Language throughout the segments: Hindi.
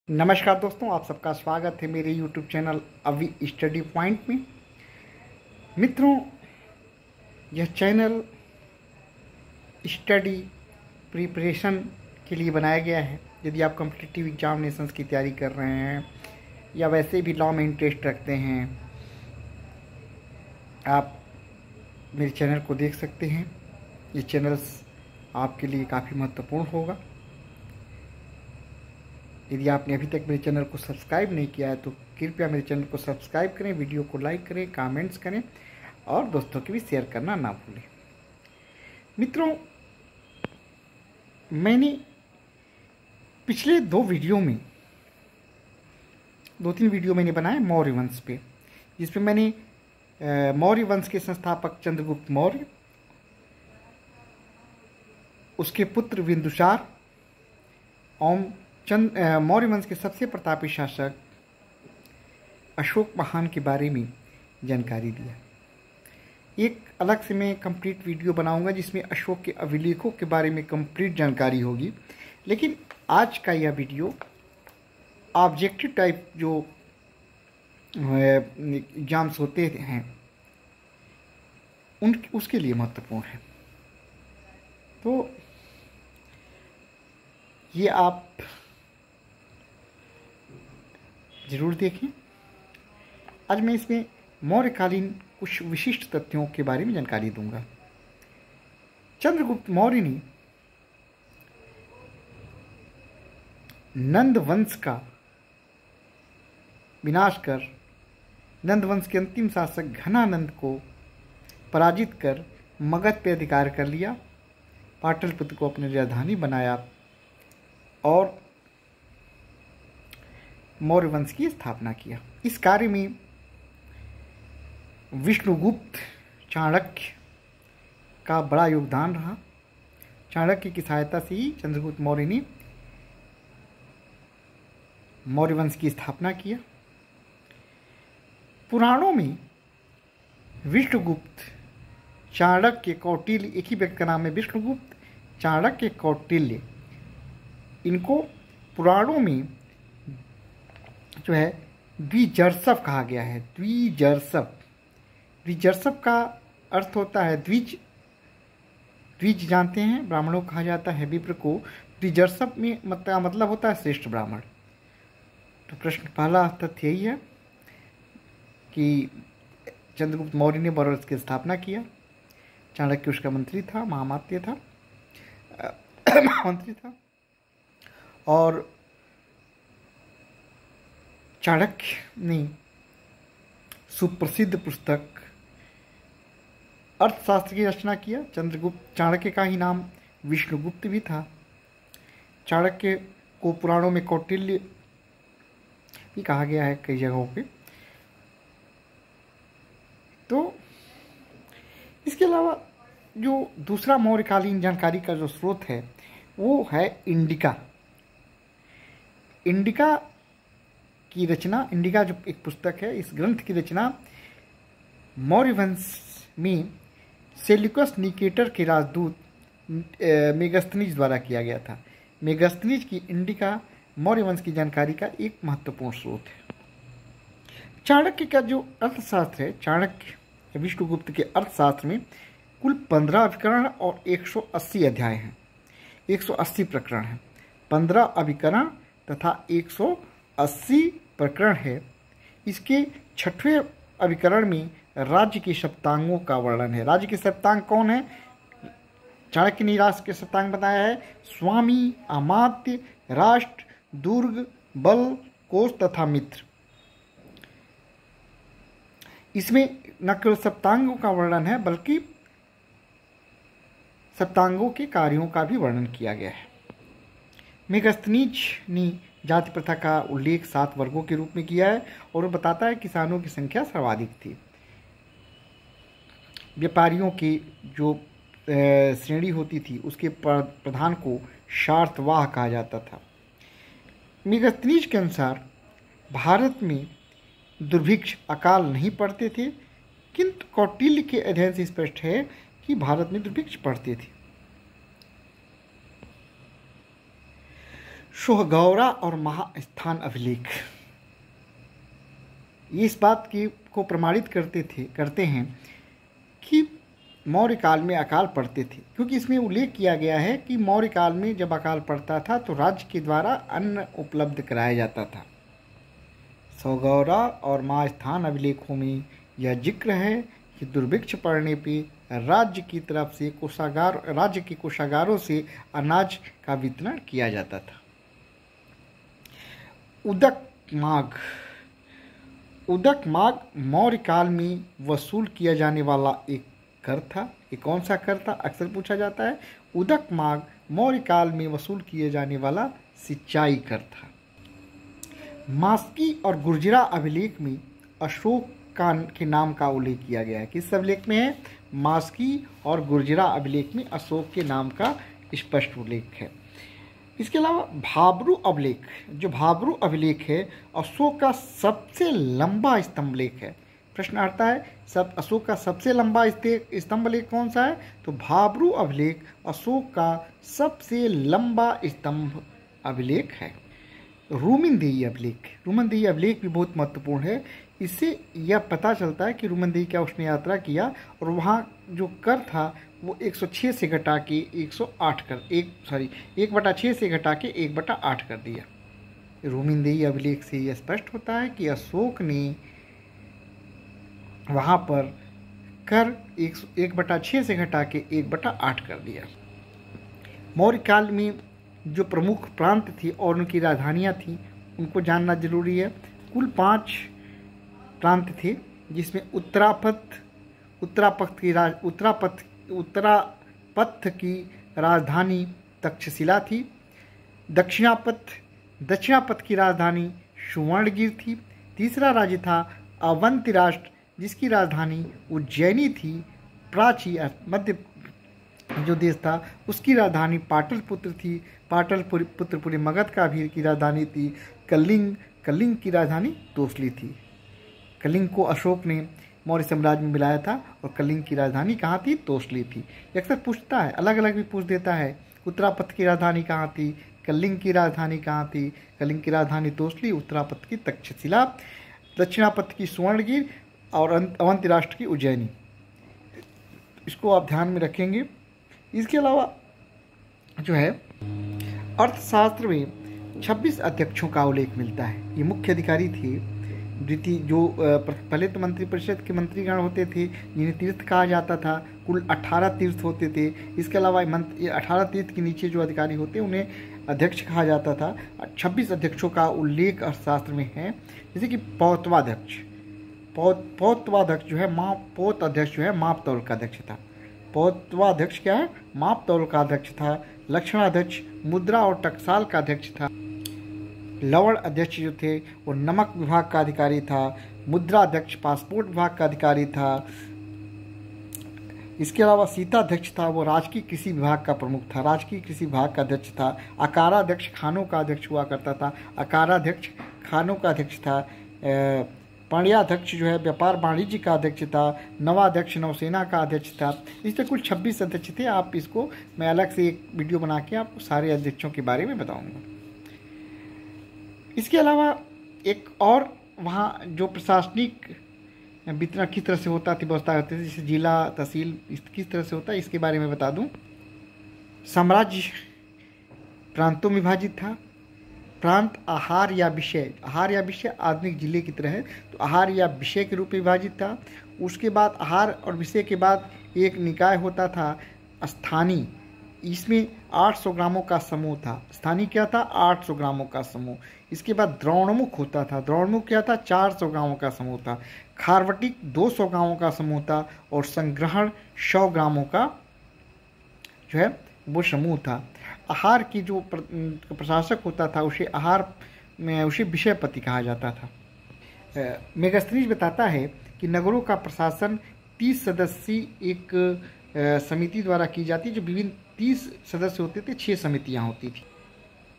नमस्कार दोस्तों, आप सबका स्वागत है मेरे YouTube चैनल अभी स्टडी पॉइंट में। मित्रों, यह चैनल स्टडी प्रिपरेशन के लिए बनाया गया है। यदि आप कॉम्पिटिटिव एग्जामिनेशंस की तैयारी कर रहे हैं या वैसे भी लॉ में इंटरेस्ट रखते हैं, आप मेरे चैनल को देख सकते हैं। ये चैनल्स आपके लिए काफ़ी महत्वपूर्ण होगा। यदि आपने अभी तक मेरे चैनल को सब्सक्राइब नहीं किया है तो कृपया मेरे चैनल को सब्सक्राइब करें, वीडियो को लाइक करें, कमेंट्स करें और दोस्तों के भी शेयर करना ना भूलें। मित्रों, मैंने पिछले दो तीन वीडियो मैंने बनाए मौर्य वंश पे, जिसमें मैंने मौर्य वंश के संस्थापक चंद्रगुप्त मौर्य, उसके पुत्र बिंदुसार और मौर्य वंश के सबसे प्रतापी शासक अशोक महान के बारे में जानकारी दिया। एक अलग से मैं कंप्लीट वीडियो बनाऊंगा जिसमें अशोक के अभिलेखों के बारे में कंप्लीट जानकारी होगी। लेकिन आज का यह वीडियो ऑब्जेक्टिव टाइप जो एग्जाम्स होते हैं उसके लिए महत्वपूर्ण है, तो ये आप ज़रूर देखें। आज मैं इसमें मौर्यकालीन कुछ विशिष्ट तथ्यों के बारे में जानकारी दूंगा। चंद्रगुप्त मौर्य ने नंद वंश का विनाश कर नंद वंश के अंतिम शासक घनानंद को पराजित कर मगध पर अधिकार कर लिया, पाटलिपुत्र को अपनी राजधानी बनाया और मौर्य वंश की स्थापना किया। इस कार्य में विष्णुगुप्त चाणक्य का बड़ा योगदान रहा। चाणक्य की सहायता से ही चंद्रगुप्त मौर्य ने मौर्य वंश की स्थापना किया। पुराणों में विष्णुगुप्त, चाणक्य, कौटिल्य, एक ही व्यक्ति का नाम है विष्णुगुप्त, चाणक्य, कौटिल्य, इनको पुराणों में जो है द्विजर्षव कहा गया है। द्विजर्षव का अर्थ होता है द्विज। द्विज जानते हैं, ब्राह्मणों कहा जाता है विप्र को। द्विजर्षव में मतलब होता है श्रेष्ठ ब्राह्मण। तो प्रश्न पहला तथ्य यही है कि चंद्रगुप्त मौर्य ने मौर्य वंश की स्थापना किया। चाणक्य उसका मंत्री था, महामात्य था, महामंत्री था। और चाणक्य ने सुप्रसिद्ध पुस्तक अर्थशास्त्र की रचना किया। चाणक्य का ही नाम विष्णुगुप्त भी था। चाणक्य को पुराणों में कौटिल्य भी कहा गया है कई जगहों पे। तो इसके अलावा जो दूसरा मौर्यकालीन जानकारी का जो स्रोत है वो है इंडिका। इंडिका की रचना, इंडिका जो एक पुस्तक है, इस ग्रंथ की रचना मौर्य वंश में सेल्यूकस निकेटर के राजदूत मेगस्थनीज द्वारा किया गया था। मेगस्थनीज की इंडिका मौर्य वंश की जानकारी का एक महत्वपूर्ण स्रोत है। चाणक्य का जो अर्थशास्त्र है, चाणक्य विष्णुगुप्त के अर्थशास्त्र में कुल 15 अभिकरण और 180 अध्याय हैं, 180 प्रकरण हैं। 15 अभिकरण तथा 180 प्रकरण है। इसके 6वें अभिकरण में राज्य के सप्तांगों का वर्णन है। राज्य के सप्तांग कौन है? चाणक्य ने राज्य के सप्तांग बताया है: स्वामी, अमात्य, राष्ट्र, दुर्ग, बल, कोष तथा मित्र। इसमें न केवल सप्तांगों का वर्णन है बल्कि सप्तांगों के कार्यों का भी वर्णन किया गया है। मेगस्थनीज ने जाति प्रथा का उल्लेख 7 वर्गों के रूप में किया है और वो बताता है किसानों की संख्या सर्वाधिक थी। व्यापारियों की जो श्रेणी होती थी उसके प्रधान को शार्तवाह कहा जाता था। मेगस्थनीज के अनुसार भारत में दुर्भिक्ष, अकाल नहीं पड़ते थे, किंतु कौटिल्य के अध्ययन से स्पष्ट है कि भारत में दुर्भिक्ष पड़ते थे। सोहगौरा और महास्थान अभिलेख ये इस बात की को प्रमाणित करते हैं कि मौर्य काल में अकाल पड़ते थे, क्योंकि इसमें उल्लेख किया गया है कि मौर्य काल में जब अकाल पड़ता था तो राज्य के द्वारा अन्न उपलब्ध कराया जाता था। सोहगौरा और महास्थान अभिलेखों में यह जिक्र है कि दुर्भिक्ष पड़ने पर राज्य के कोषागारों से अनाज का वितरण किया जाता था। उदक माघ मौर्य काल में वसूल किया जाने वाला एक कर था। ये कौन सा कर था, अक्सर पूछा जाता है। उदक माघ मौर्य काल में वसूल किए जाने वाला सिंचाई कर था। मास्की और गुर्जरा अभिलेख में अशोक के नाम का उल्लेख किया गया है। किस अभिलेख में है? मास्की और गुर्जरा अभिलेख में अशोक के नाम का स्पष्ट उल्लेख है। इसके अलावा भाब्रू अभिलेख, जो भाब्रू अभिलेख है अशोक का सबसे लंबा स्तंभ लेख है। प्रश्न आता है अशोक का सबसे लंबा स्तंभ लेख कौन सा है? तो भाब्रू अभिलेख अशोक का सबसे लंबा स्तंभ अभिलेख है। रूमनदेही अभिलेख भी बहुत महत्वपूर्ण है। इससे यह पता चलता है कि रूमनदेही क्या उसने यात्रा किया और वहाँ जो कर था वो 106 से घटा के 108 1/6 से घटा के 1/8 कर दिया। रूमनदेही अभिलेख से यह स्पष्ट होता है कि अशोक ने वहाँ पर कर 1/6 से घटा के 1/8 कर दिया। मौर्य काल में जो प्रमुख प्रांत थी और उनकी राजधानियाँ थीं उनको जानना जरूरी है। कुल 5 प्रांत थे, जिसमें उत्तरापथ की राजधानी तक्षशिला थी। दक्षिणापथ की राजधानी सुवर्णगिर थी। तीसरा राज्य था अवंती राष्ट्र, जिसकी राजधानी उज्जैनी थी। प्राची मध्य जो देश था उसकी राजधानी पाटलिपुत्र थी। पाटलिपुत्र पूरे मगध का भी की राजधानी थी। कलिंग की राजधानी तोसली थी। कलिंग को अशोक ने मौर्य साम्राज्य में मिलाया था और कलिंग की राजधानी कहाँ थी? तोसली थी। अक्सर पूछता है, अलग अलग भी पूछ देता है, उत्तरापथ की राजधानी कहाँ थी, कलिंग की राजधानी कहाँ थी? कलिंग की राजधानी तोसली, उत्तरापथ की तक्षशिला, दक्षिणापथ की सुवर्णगिर और अवंती राष्ट्र की उज्जैनी। इसको आप ध्यान में रखेंगे। इसके अलावा जो है अर्थशास्त्र में 26 अध्यक्षों का उल्लेख मिलता है। ये मुख्य अधिकारी थे। पहले तो मंत्रिपरिषद के मंत्रीगण होते थे जिन्हें तीर्थ कहा जाता था। कुल 18 तीर्थ होते थे। इसके अलावा 18 तीर्थ के नीचे जो अधिकारी होते उन्हें अध्यक्ष कहा जाता था। 26 अध्यक्षों का उल्लेख अर्थशास्त्र में है। जैसे कि पौतवाध्यक्ष जो है माप तौल का अध्यक्ष था। पौतवाध्यक्ष क्या है? माप तौल का अध्यक्ष था। लक्षणाध्यक्ष मुद्रा और टकसाल का अध्यक्ष था। लवण अध्यक्ष जो थे वो नमक विभाग का अधिकारी था। मुद्रा अध्यक्ष पासपोर्ट विभाग का अधिकारी था। इसके अलावा सीताध्यक्ष था, वो राजकीय कृषि विभाग का प्रमुख था, राजकीय कृषि विभाग का अध्यक्ष था। अकाराध्यक्ष खानों का अध्यक्ष हुआ करता था। अकाराध्यक्ष खानों का अध्यक्ष था। पाणियाध्यक्ष जो है व्यापार वाणिज्य का अध्यक्ष था। नवाध्यक्ष नौसेना का अध्यक्ष था। इस तरह कुल 26 अध्यक्ष थे। आप इसको मैं अलग से एक वीडियो बना के आपको सारे अध्यक्षों के बारे में बताऊंगा। इसके अलावा एक और वहाँ जो प्रशासनिक वितरण किस तरह से होता थी, व्यवस्था होती थी, जैसे जिला तहसील किस तरह से होता है इसके बारे में बता दूं। साम्राज्य प्रांतों में विभाजित था। प्रांत आहार या विषय आधुनिक जिले की तरह है, तो आहार या विषय के रूप में विभाजित था। उसके बाद आहार और विषय के बाद एक निकाय होता था स्थानीय। इसमें 800 ग्रामों का समूह था। स्थानीय क्या था? 800 ग्रामों का समूह। इसके बाद द्रोणमुख होता था। द्रोणमुख क्या था? 400 ग्रामों का समूह था। खारवटिक 200 ग्रामों का समूह था और संग्रहण 100 ग्रामों का जो है वो समूह था। आहार की जो प्रशासक होता था उसे विषयपति कहा जाता था। मेगास्थनीज बताता है कि नगरों का प्रशासन 30 सदस्यीय एक समिति द्वारा की जाती, जो विभिन्न 30 सदस्य होते थे, 6 समितियां होती थी।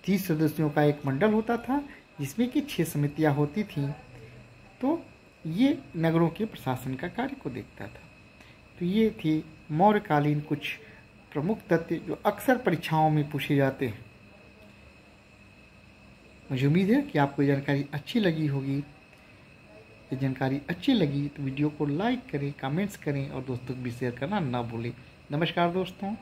30 सदस्यों का एक मंडल होता था जिसमें कि 6 समितियां होती थीं। तो ये नगरों के प्रशासन का कार्य को देखता था। तो ये थी मौर्यकालीन कुछ प्रमुख तथ्य जो अक्सर परीक्षाओं में पूछे जाते हैं। मुझे उम्मीद है कि आपको ये जानकारी अच्छी लगी होगी। ये जानकारी अच्छी लगी तो वीडियो को लाइक करें, कमेंट्स करें और दोस्तों को भी शेयर करना ना भूलें। नमस्कार दोस्तों।